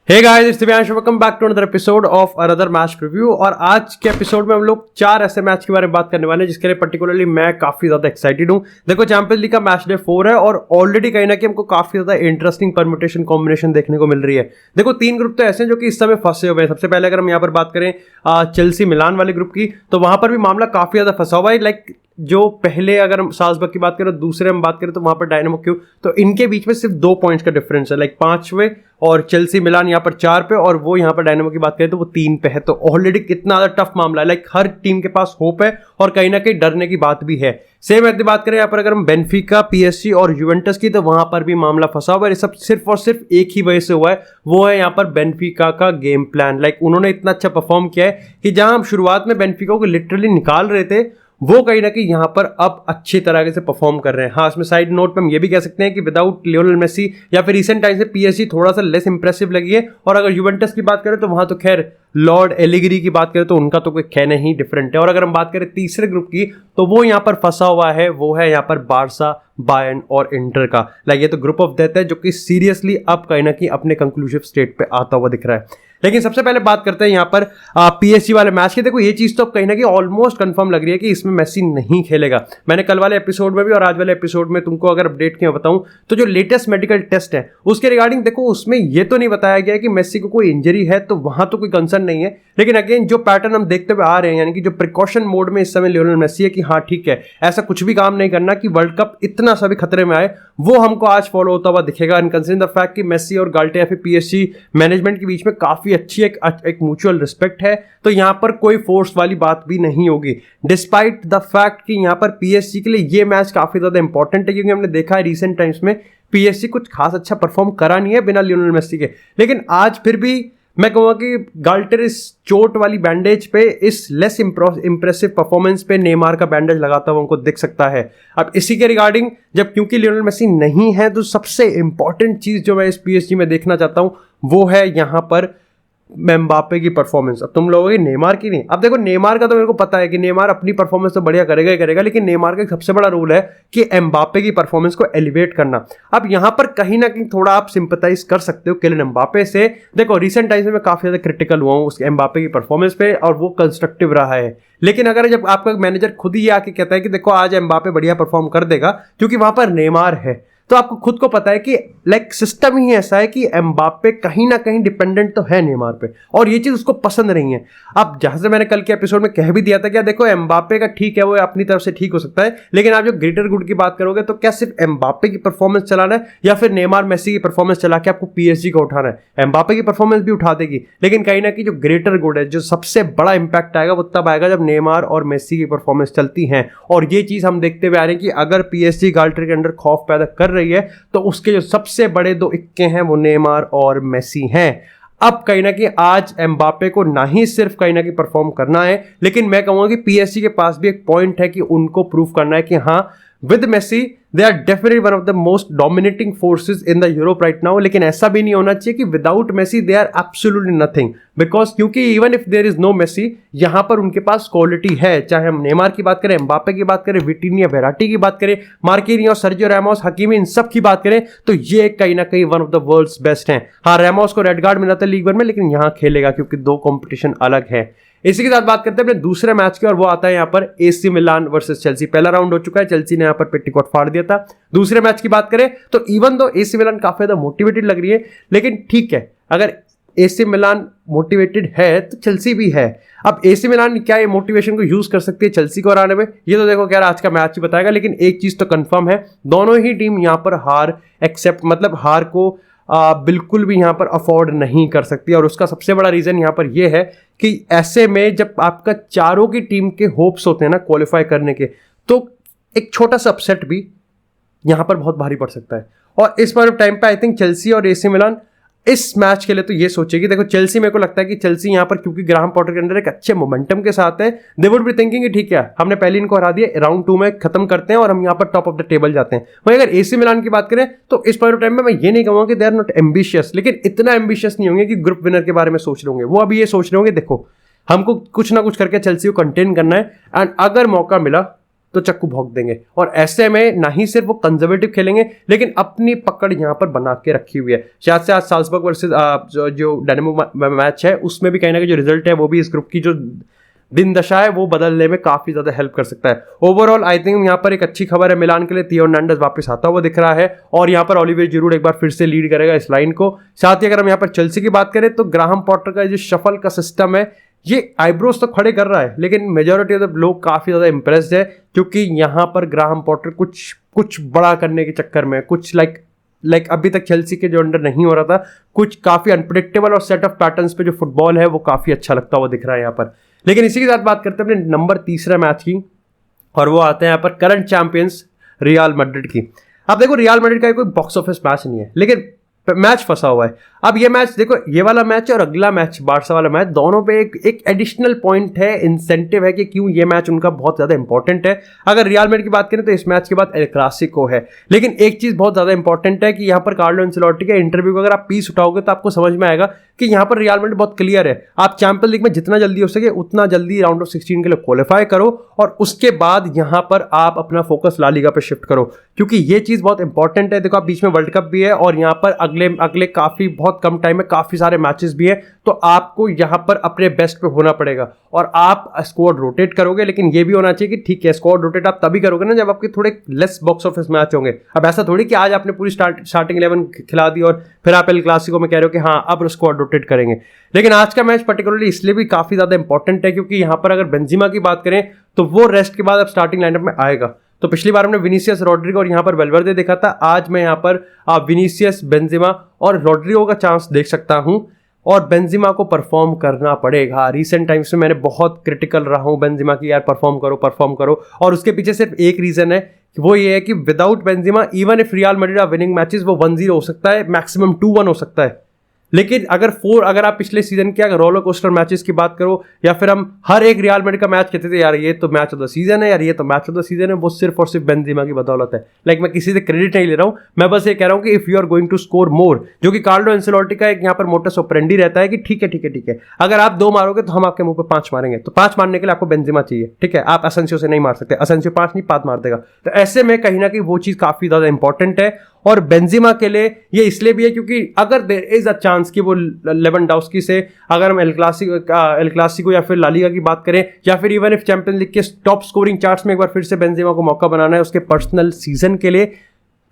Hey guys, it's Divyansh, welcome back to another episode of another match preview. और आज के episode में हम लोग 4 ऐसे मैच के बारे में बात करने वाले हैं जिसके लिए पर्टिकुलरली मैं काफी ज्यादा एक्साइटेड हूं। देखो, चैंपियंस लीग का मैच डे 4 है और ऑलरेडी कहीं ना कहीं हमको काफी ज्यादा इंटरेस्टिंग परम्यूटेशन कॉम्बिनेशन देखने को मिल रही है। देखो, 3 ग्रुप तो ऐसे हैं जो कि इस समय फंसे हुए हैं। सबसे पहले अगर हम यहाँ पर बात करें चेल्सी मिलान वाले ग्रुप की, तो वहां पर भी मामला काफी ज्यादा फंसा हुआ है। लाइक जो पहले अगर हम साल्जबर्ग की बात करें, दूसरे हम बात करें तो वहां पर डायनामो क्यू, तो इनके बीच में सिर्फ 2 पॉइंट्स का डिफरेंस है। लाइक 5वें और चेल्सी मिलान यहाँ पर 4 पे, और वो यहाँ पर डायनामो की बात करें तो वो 3 पे है। तो ऑलरेडी कितना ज्यादा टफ मामला है। लाइक हर टीम के पास होप है और कहीं ना कहीं डरने की बात भी है। सेम यदि बात करें यहाँ पर अगर हम बेनफिका, पीएसजी और यूवेंटस की, तो वहां पर भी मामला फंसा हुआ है। सब सिर्फ और सिर्फ एक ही वजह से हुआ है, वो है यहाँ पर बेनफिका का गेम प्लान। लाइक उन्होंने इतना अच्छा परफॉर्म किया है कि जहां हम शुरुआत में बेनफिका को लिटरली निकाल रहे थे, वो कहीं ना कहीं यहां पर अब अच्छी तरीके से परफॉर्म कर रहे हैं। हाँ, इसमें साइड नोट पे हम ये भी कह सकते हैं कि विदाउट लियोनेल मेसी या फिर रिसेंट टाइम से पीएसजी थोड़ा सा लेस इंप्रेसिव लगी है। और अगर यूवेंटस की बात करें तो वहां तो खैर लॉर्ड एलिग्री की बात करें तो उनका तो कोई कहना ही डिफरेंट है। और अगर हम बात करें तीसरे ग्रुप की, तो वो यहां पर फंसा हुआ है, वो है यहां पर बार्सा, बायर्न और इंटर का। लाइक ये तो ग्रुप ऑफ डेथ है जो कि सीरियसली अब कहीं ना कहीं अपने कंक्लूसिव स्टेट पे आता हुआ दिख रहा है। लेकिन सबसे पहले बात करते हैं यहाँ पर पीएसजी वाले मैच की। देखो, ये चीज तो अब कहीं ना कहीं ऑलमोस्ट कंफर्म लग रही है कि इसमें मेसी नहीं खेलेगा। मैंने कल वाले एपिसोड में भी और आज वाले एपिसोड में तुमको अगर अपडेट किया बताऊं, तो जो लेटेस्ट मेडिकल टेस्ट है उसके रिगार्डिंग देखो, उसमें ये तो नहीं बताया गया कि मेसी को कोई इंजरी है, तो वहां तो कोई कंसर्न नहीं है। लेकिन अगेन जो पैटर्न हम देखते हुए आ रहे हैं, यानी कि जो प्रिकॉशन मोड में इस समय लियोनेल मेसी है कि हाँ ठीक है, ऐसा कुछ भी काम नहीं करना कि वर्ल्ड कप इतना सा भी खतरे में आए, वो हमको आज फॉलो होता हुआ दिखेगा। एंड कंसिडरिंग द फैक्ट कि मेसी और गाल्टे या फिर पीएसजी मैनेजमेंट के बीच में काफी अच्छी एक म्यूचुअल रिस्पेक्ट है, तो यहां पर कोई फोर्स वाली बात भी नहीं होगी। डिस्पाइट द फैक्ट कि यहां पर पीएसजी के लिए ये मैच काफी ज्यादा इंपॉर्टेंट है, क्योंकि हमने देखा है रिसेंट टाइम्स में पीएसजी कुछ खास अच्छा परफॉर्म करा नहीं है बिना लियोनेल मेसी के। लेकिन आज फिर भी मैं कहूंगा कि गाल्टर इस चोट वाली बैंडेज पे, इस लेस इंप्रेसिव परफॉर्मेंस पे नेमार का बैंडेज लगाता हुआ उनको दिख सकता है। अब इसी के रिगार्डिंग जब क्योंकि लियोनेल मेसी नहीं है, तो सबसे इंपॉर्टेंट चीज जो मैं इस पीएसजी में देखना चाहता हूं वो है यहां पर एम्बापे की परफॉर्मेंस। अब तुम लोगों की नेमार की नहीं। अब देखो, नेमार का तो मेरे को पता है कि नेमार अपनी परफॉर्मेंस तो बढ़िया करेगा ही करेगा, लेकिन नेमार का सबसे बड़ा रोल है कि एम्बापे की परफॉर्मेंस को एलिवेट करना। अब यहां पर कहीं ना कहीं थोड़ा आप सिंपैथाइज कर सकते हो किलियन एम्बापे से। देखो, रिसेंट टाइम्स में मैं काफी ज्यादा क्रिटिकल हुआ हूं उस एम्बापे की परफॉर्मेंस पे, और वो कंस्ट्रक्टिव रहा है। लेकिन अगर जब आपका मैनेजर खुद ही आके कहता है कि देखो आज एम्बापे बढ़िया परफॉर्म कर देगा क्योंकि वहां पर नेमार है, तो आपको खुद को पता है कि लाइक सिस्टम ही ऐसा है कि एम्बापे कहीं ना कहीं डिपेंडेंट तो है नेमार पे, और ये चीज उसको पसंद नहीं है। अब जहां से मैंने कल के एपिसोड में कह भी दिया था कि देखो, एम्बापे का ठीक है, वो अपनी तरफ से ठीक हो सकता है, लेकिन आप जो ग्रेटर गुड की बात करोगे तो क्या सिर्फ एम्बापे की परफॉर्मेंस चलाना है या फिर नेमार मेसी की परफॉर्मेंस चला के आपको पीएसजी को उठाना है? एम्बापे की परफॉर्मेंस भी उठा देगी, लेकिन कहीं ना कहीं जो ग्रेटर गुड है, जो सबसे बड़ा इंपैक्ट आएगा, वो तब आएगा जब नेमार और मेसी की परफॉर्मेंस चलती है। और ये चीज हम देखते हुए आ रहे हैं कि अगर पीएसजी गाल्टर के अंदर खौफ पैदा कर रही है, तो उसके जो सबसे बड़े 2 इक्के हैं वो नेमार और मेसी हैं। अब कहीं ना कहीं आज एम्बापे को ना ही सिर्फ कहीं ना कहीं परफॉर्म करना है, लेकिन मैं कहूंगा कि पीएसजी के पास भी एक पॉइंट है कि उनको प्रूव करना है कि हाँ, with Messi they are definitely one of the most dominating forces in the Europe right now. लेकिन ऐसा भी नहीं होना चाहिए कि without Messi they are absolutely nothing, because क्योंकि even if there is no Messi, यहां पर उनके पास क्वालिटी है। चाहे हम नेमार की बात करें, एम्बापे की बात करें, विटिनिया, वेराटी की बात करें, मार्किनियोस, सर्जियो रैमोस, हकीमी, इन सब की बात करें, तो ये कहीं ना कहीं one of the world's best हैं। हाँ, रैमोस को रेड कार्ड मिला था लीग 1 में, लेकिन यहां खेलेगा क्योंकि 2 कॉम्पिटिशन अलग है। इसी के साथ बात करते हैं अपने दूसरे मैच की, और वो आता है यहाँ पर एसी मिलान वर्सेस चेल्सी। पहला राउंड हो चुका है, चेल्सी ने यहाँ पर पेटिकोट फाड़ दिया था। दूसरे मैच की बात करें तो इवन दो एसी मिलान काफी ज्यादा मोटिवेटेड लग रही है, लेकिन ठीक है, अगर एसी मिलान मोटिवेटेड है तो चेल्सी भी है। अब एसी मिलान क्या ये मोटिवेशन को यूज कर सकती है चेल्सी को हराने में, ये तो देखो क्या आज का मैच ही बताएगा। लेकिन एक चीज तो कंफर्म है, दोनों ही टीम यहाँ पर हार एक्सेप्ट, मतलब हार को बिल्कुल भी यहां पर अफोर्ड नहीं कर सकती। और उसका सबसे बड़ा रीजन यहां पर यह है कि ऐसे में जब आपका चारों की टीम के होप्स होते हैं ना क्वालिफाई करने के, तो एक छोटा सा अपसेट भी यहां पर बहुत भारी पड़ सकता है। और इस पॉइंट ऑफ टाइम पे आई थिंक चेल्सी और एसी मिलान इस मैच के लिए तो ये सोचेगी। देखो, चेल्सी, मेरे को लगता है कि चेल्सी यहां पर क्योंकि ग्राहम पॉटर के अंदर एक अच्छे मोमेंटम के साथ है, दे वुड बी थिंकिंग कि ठीक है, हमने पहले इनको हरा दिया, राउंड 2 में खत्म करते हैं और हम यहां पर टॉप ऑफ द टेबल जाते हैं। वहीं अगर एसी मिलान की बात करें तो इस पॉइंट ऑफ टाइम में मैं ये नहीं कहूंगा कि दे आर नॉट एम्बिशियस, लेकिन इतना एम्बिशियस नहीं होंगे कि ग्रुप विनर के बारे में सोच रहे होंगे। वो अभी ये सोच रहे होंगे देखो, हमको कुछ ना कुछ करके चेल्सी को कंटेन करना है, एंड अगर मौका मिला तो चक्कू भोंक देंगे। और ऐसे में ना ही सिर्फ वो कंजर्वेटिव खेलेंगे लेकिन अपनी पकड़ यहाँ पर बना के रखी हुई है। शायद से आज साल्सबर्ग वर्सेस जो डायनामो मैच है उसमें भी कहीं ना कहीं जो रिजल्ट है वो भी इस ग्रुप की जो दिन दशा है वो बदलने में काफी ज्यादा हेल्प कर सकता है। ओवरऑल आई थिंक यहाँ पर एक अच्छी खबर है मिलान के लिए, थियो हर्नांडेज वापस आता हुआ दिख रहा है और यहाँ पर ओलिवियर जिरूड एक बार फिर से लीड करेगा इस लाइन को। साथ ही अगर हम यहाँ पर चेल्सी की बात करें तो ग्राहम पॉटर का जो शफल का सिस्टम है ये आईब्रोज तो खड़े कर रहा है लेकिन मेजोरिटी ऑफ द लोग काफी ज्यादा इंप्रेस्ड है क्योंकि यहाँ पर ग्राहम पॉटर कुछ बड़ा करने के चक्कर में कुछ लाइक अभी तक चेल्सी के जो अंडर नहीं हो रहा था, कुछ काफी अनप्रेडिक्टेबल और सेट ऑफ पैटर्न्स पे जो फुटबॉल है वो काफी अच्छा लगता हुआ दिख रहा है यहाँ पर। लेकिन इसी के साथ बात करते हैं अपने नंबर 3 मैच की और वो आते हैं यहाँ पर करंट चैंपियंस रियल मैड्रिड की। अब देखो रियल मैड्रिड का कोई बॉक्स ऑफिस मैच नहीं है लेकिन मैच फंसा हुआ है। अब ये मैच देखो, ये वाला मैच और अगला मैच बारसा वाला मैच दोनों पे एक एडिशनल पॉइंट है, इंसेंटिव है कि क्यों ये मैच उनका बहुत ज्यादा इंपॉर्टेंट है। अगर रियल मैड्रिड की बात करें तो इस मैच के बाद एल क्लासिको है, लेकिन एक चीज बहुत ज्यादा इंपॉर्टेंट है कि यहाँ पर कार्लो एंसेलोटी के इंटरव्यू को अगर आप पीस उठाओगे तो आपको समझ में आएगा कि यहाँ पर रियल मैड्रिड बहुत क्लियर है, आप चैंपियंस लीग में जितना जल्दी हो सके उतना जल्दी राउंड ऑफ 16 के लिए क्वालिफाई करो और उसके बाद यहाँ पर आप अपना फोकस ला लीगा पे शिफ्ट करो, क्योंकि ये चीज बहुत इंपॉर्टेंट है। देखो आप बीच में वर्ल्ड कप भी है और यहाँ पर अगले काफी बहुत कम टाइम में काफी सारे मैचेस भी हैं, तो आपको यहाँ पर अपने बेस्ट पे होना पड़ेगा और आप स्क्वाड रोटेट करोगे। लेकिन ये भी होना चाहिए कि ठीक है स्क्वाड रोटेट आप तभी करोगे ना जब आपके थोड़े लेस बॉक्स ऑफिस मैच होंगे। अब ऐसा थोड़ी कि आज आपने पूरी स्टार्टिंग 11 खिला दी और फिर आप एल क्लासिको में कह रहे हो कि हाँ अब स्क्वाड रोटेट करेंगे। लेकिन आज का मैच पर्टिकुलरली इसलिए भी काफी ज्यादा इंपॉर्टेंट है क्योंकि यहाँ पर अगर बेंजिमा की बात करें तो वो रेस्ट के बाद अब स्टार्टिंग लाइनअप में आएगा। तो पिछली बार हमने विनीसियस, रोड्रिगो और यहाँ पर वेल्वर्दे देखा था, आज मैं यहाँ पर विनीसियस, बेंजिमा और रोड्रिगो का चांस देख सकता हूँ और बेंजिमा को परफॉर्म करना पड़ेगा। रिसेंट टाइम्स में मैंने बहुत क्रिटिकल रहा हूँ बेंजिमा की, यार परफॉर्म करो और उसके पीछे सिर्फ एक रीजन है, वो ये है कि without Benzema even if Real Madrid are winning matches वो 1-0 हो सकता है, मैक्सिमम 2-1 हो सकता है। लेकिन अगर आप पिछले सीजन के अगर रोलर कोस्टर मैचेस की बात करो या फिर हम हर एक रियल मैड्रिड का मैच कहते थे यार ये तो मैच ऑफ द सीजन है, यार ये तो मैच ऑफ द सीजन है, वो सिर्फ और सिर्फ बेंजिमा की बदौलत है। लाइक मैं किसी से क्रेडिट नहीं ले रहा हूं, मैं बस ये कह रहा हूं कि if you are going to score more, जो कि कार्लो एंसेलोटी का एक यहाँ पर मोटस ऑपरेंडी रहता है कि ठीक है अगर आप 2 मारोगे तो हम आपके मुंह पे 5 मारेंगे, तो 5 मारने के लिए आपको बेंजिमा चाहिए, ठीक है, आप असेंसियो से नहीं मार सकते, असेंसियो 5 नहीं 5 मार देगा। तो ऐसे में कहीं ना कहीं वो चीज काफी ज्यादा इंपॉर्टेंट है और बेंजिमा के लिए ये इसलिए भी है क्योंकि अगर देयर इज अ चांस कि वो लेवेंडोव्स्की से, अगर हम एल क्लासिको या फिर ला लीगा की बात करें या फिर इवन इफ चैंपियंस लीग के टॉप स्कोरिंग चार्ट्स में एक बार फिर से बेंजिमा को मौका बनाना है उसके पर्सनल सीजन के लिए,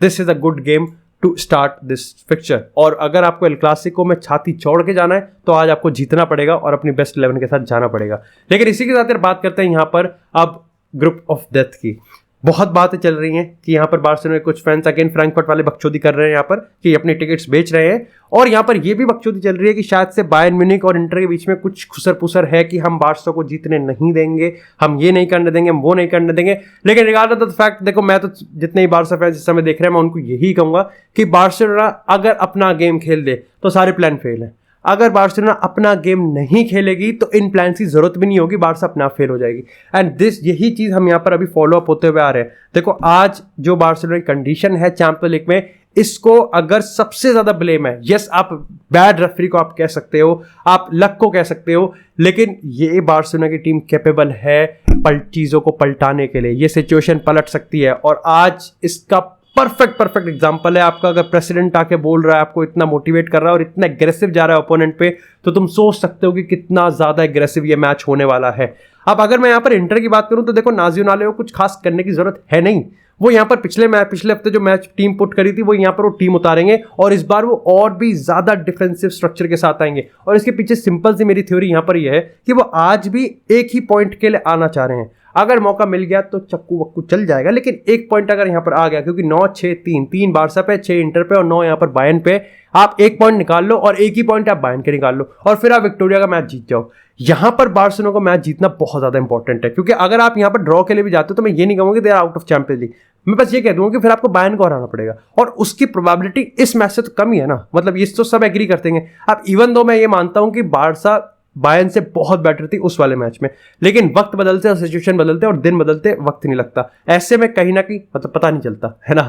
this is a good game to start this fixture. और अगर आपको एल क्लासिको में छाती चौड़ के जाना है तो आज आपको जीतना पड़ेगा और अपनी बेस्ट 11 के साथ जाना पड़ेगा। लेकिन इसी के साथ बात करते हैं यहाँ पर अब ग्रुप ऑफ डेथ की। बहुत बातें चल रही हैं कि यहाँ पर बार्सिलोना के कुछ फैंस अगेन फ्रैंकफर्ट वाले बकचोदी कर रहे हैं यहाँ पर कि अपने टिकट्स बेच रहे हैं और यहाँ पर ये भी बकचोदी चल रही है कि शायद से बायर्न म्यूनिख और इंटर के बीच में कुछ खुसर पुसर है कि हम बार्सा को जीतने नहीं देंगे, हम ये नहीं करने देंगे, हम वो नहीं करने देंगे। लेकिन रिगार्डलेस ऑफ द फैक्ट, देखो मैं तो जितने ही बार्सा फैंस इस समय देख रहे हैं मैं उनको यही कहूंगा कि बार्सिलोना अगर अपना गेम खेल दे तो सारे प्लान फेल है। अगर बार्सिलोना अपना गेम नहीं खेलेगी तो इन प्लान की जरूरत भी नहीं होगी, बार्सा अपना फेल हो जाएगी। एंड यही चीज हम यहाँ पर अभी फॉलो अप होते हुए आ रहे हैं। देखो आज जो बार्सिलोना की कंडीशन है चैंपियंस लीग में, इसको अगर सबसे ज्यादा ब्लेम है, यस आप बैड रेफरी को आप कह सकते हो, आप लक को कह सकते हो, लेकिन ये बार्सिलोना की टीम कैपेबल है चीजों को पलटाने के लिए, ये सिचुएशन पलट सकती है। और आज इसका परफेक्ट एग्जांपल है आपका, अगर प्रेसिडेंट आके बोल रहा है, आपको इतना मोटिवेट कर रहा है और इतना एग्रेसिव जा रहा है ओपोनेंट पे, तो तुम सोच सकते हो कि कितना ज्यादा एग्रेसिव ये मैच होने वाला है। अब अगर मैं यहाँ पर इंटर की बात करूं तो देखो नाज़ियोनाले को कुछ खास करने की जरूरत है नहीं, वो यहाँ पर पिछले हफ्ते जो मैच टीम पुट करी थी वो यहाँ पर वो टीम उतारेंगे और इस बार वो और भी ज्यादा डिफेंसिव स्ट्रक्चर के साथ आएंगे। और इसके पीछे सिंपल सी मेरी थ्योरी यहाँ पर यह है कि वो आज भी एक ही पॉइंट के लिए आना चाह रहे हैं। अगर मौका मिल गया तो चक्कू वक्कू चल जाएगा, लेकिन एक पॉइंट अगर यहाँ पर आ गया, क्योंकि 9-6-3 बार्सा पे, 6 इंटर पे और 9 यहाँ पर बायर्न पे, आप एक पॉइंट निकाल लो और एक ही पॉइंट आप बायर्न के निकाल लो और फिर आप विक्टोरिया का मैच जीत जाओ। यहां पर बार्सिलोना को मैच जीतना बहुत ज्यादा इंपॉर्टेंट है, क्योंकि अगर आप यहां पर ड्रॉ के लिए भी जाते हो तो मैं ये नहीं कहूंगा कि they are out of Champions League, मैं बस ये कह दूंगा कि फिर आपको बायर्न को हराना पड़ेगा और उसकी प्रोबेबिलिटी इस मैच से तो कम ही है ना। मतलब ये तो सब एग्री करते हैं। अब इवन दो मैं ये मानता हूं कि बार्सा बायर्न से बहुत बेटर थी उस वाले मैच में, लेकिन वक्त बदलते और सिचुएशन बदलते और दिन बदलते वक्त नहीं लगता, ऐसे में कहीं ना कहीं मतलब पता नहीं चलता है ना।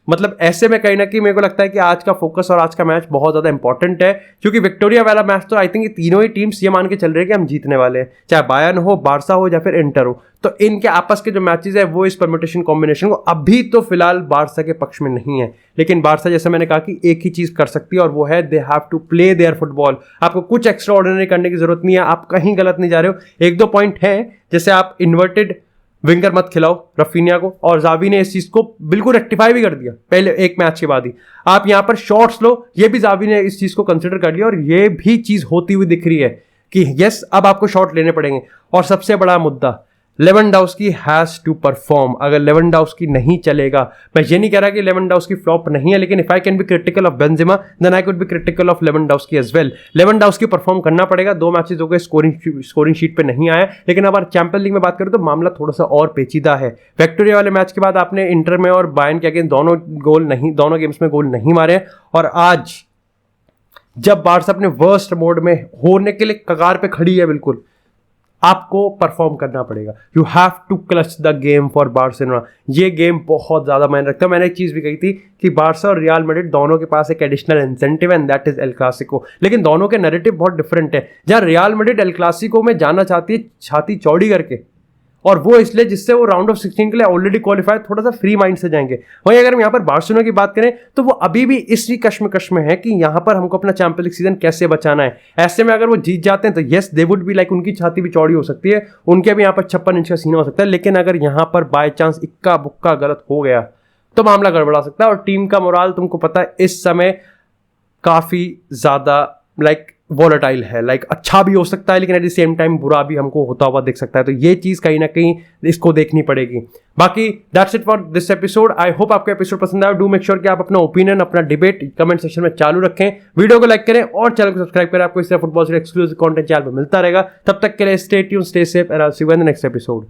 मतलब ऐसे में कहीं ना कहीं मेरे को लगता है कि आज का फोकस और आज का मैच बहुत ज्यादा इंपॉर्टेंट है, क्योंकि विक्टोरिया वाला मैच तो आई थिंक ये तीनों ही टीम्स ये मान के चल रही है कि हम जीतने वाले हैं, चाहे बायर्न हो, बार्सा हो या फिर इंटर हो। तो इनके आपस के जो मैचेस है वो इस परम्यूटेशन कॉम्बिनेशन को अभी तो फिलहाल बार्सा के पक्ष में नहीं है, लेकिन बार्सा जैसे मैंने कहा कि एक ही चीज कर सकती है और वो है they have to play their football. आपको कुछ एक्स्ट्रा ऑर्डिनरी करने की जरूरत नहीं है, आप कहीं गलत नहीं जा रहे हो। एक दो पॉइंट है, जैसे आप इन्वर्टेड विंगर मत खिलाओ रफीनिया को, और जावी ने इस चीज को बिल्कुल रेक्टिफाई भी कर दिया पहले एक मैच के बाद ही। आप यहां पर शॉट्स लो, ये भी जावी ने इस चीज को कंसिडर कर लिया और ये भी चीज होती हुई दिख रही है कि यस अब आपको शॉट लेने पड़ेंगे। और सबसे बड़ा मुद्दा, लेवेंडोव्स्की हैज टू परफॉर्म। अगर लेवेंडोव्स्की नहीं चलेगा, मैं ये नहीं कह रहा कि लेवेंडोव्स्की फ्लॉप नहीं है, लेकिन if I can be critical of Benzema then I could be critical of Lewandowski as well. Lewandowski perform करना पड़ेगा, 2 मैचेस हो गए स्कोरिंग शीट पे नहीं आया, लेकिन अगर चैंपियंस लीग में बात करें तो मामला थोड़ा सा और पेचीदा है। विक्टोरिया वाले मैच के बाद आपने इंटर में और बायर्न के अगेंस्ट दोनों गेम्स में गोल नहीं मारे, और आज जब बार्सा अपने वर्स्ट मोड में होने के लिए कगार पे खड़ी है बिल्कुल, आपको परफॉर्म करना पड़ेगा। You have to clutch the game for Barcelona. ये गेम बहुत ज्यादा मायने रखता है। मैंने एक चीज भी कही थी कि बार्सा और रियल मैड्रिड दोनों के पास एक additional incentive and that is El Clasico, लेकिन दोनों के नैरेटिव बहुत डिफरेंट है। जहां रियल मैड्रिड एल क्लासिको में जाना चाहती है छाती चौड़ी करके, और वो इसलिए जिससे वो राउंड ऑफ 16 के लिए ऑलरेडी क्वालिफाई थोड़ा सा फ्री माइंड से जाएंगे। वहीं अगर हम यहाँ पर बार्सिलोना की बात करें तो वो अभी भी इसी कश्मकश में है कि यहाँ पर हमको अपना चैंपियंस लीग सीजन कैसे बचाना है। ऐसे में अगर वो जीत जाते हैं तो yes they would be like, उनकी छाती भी चौड़ी हो सकती है, उनके भी यहाँ पर 56 इंच का सीना हो सकता है, लेकिन अगर यहाँ पर बाय चांस इक्का बुक्का गलत हो गया तो मामला गड़बड़ा सकता है। और टीम का मोराल तुमको पता है इस समय काफी ज्यादा लाइक वॉलेटाइल है, लाइक अच्छा भी हो सकता है लेकिन एट द सेम टाइम बुरा भी हमको होता हुआ दिख सकता है। तो ये चीज कहीं ना कहीं इसको देखनी पड़ेगी। बाकी that's it for this episode. I hope आपको एपिसोड पसंद आया। डू मेक श्योर कि आप अपना ओपिनियन, अपना डिबेट कमेंट सेक्शन में चालू रखें, वीडियो को लाइक करें और चैनल को सब्सक्राइब करें। आपको इस तरह फुटबॉल से एक्सक्लूसिव कंटेंट चैनल पर मिलता रहेगा। तब तक के लिए stay tuned, stay safe and I will see you in the next episode.